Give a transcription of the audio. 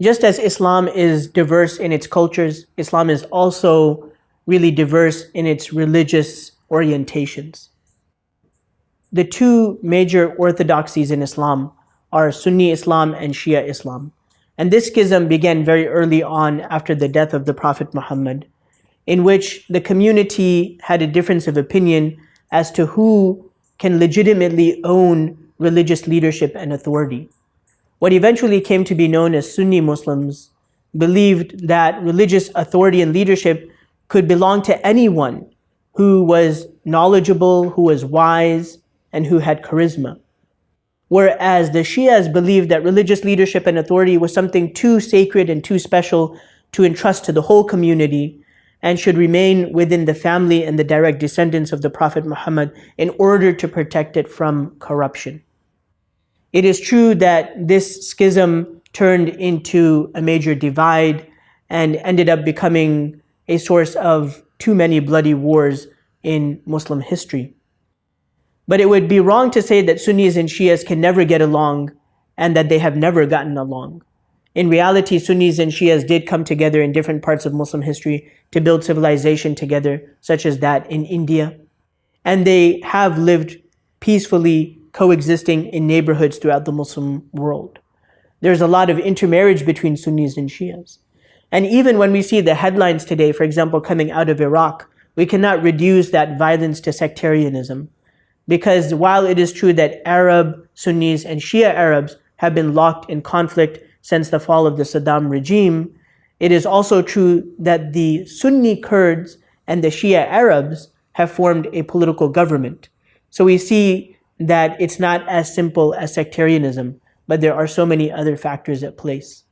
Just as Islam is diverse in its cultures, Islam is also really diverse in its religious orientations. The two major orthodoxies in Islam are Sunni Islam and Shia Islam. And this schism began very early on after the death of the Prophet Muhammad, in which the community had a difference of opinion as to who can legitimately own religious leadership and authority. What eventually came to be known as Sunni Muslims believed that religious authority and leadership could belong to anyone who was knowledgeable, who was wise, and who had charisma. Whereas the Shias believed that religious leadership and authority was something too sacred and too special to entrust to the whole community and should remain within the family and the direct descendants of the Prophet Muhammad in order to protect it from corruption. It is true that this schism turned into a major divide and ended up becoming a source of too many bloody wars in Muslim history. But it would be wrong to say that Sunnis and Shias can never get along and that they have never gotten along. In reality, Sunnis and Shias did come together in different parts of Muslim history to build civilization together, such as that in India. And they have lived peacefully coexisting in neighborhoods throughout the Muslim world. There's a lot of intermarriage between Sunnis and Shias. And even when we see the headlines today, for example, coming out of Iraq, we cannot reduce that violence to sectarianism. Because while it is true that Arab Sunnis and Shia Arabs have been locked in conflict since the fall of the Saddam regime, it is also true that the Sunni Kurds and the Shia Arabs have formed a political government. So we see that it's not as simple as sectarianism, but there are so many other factors at place.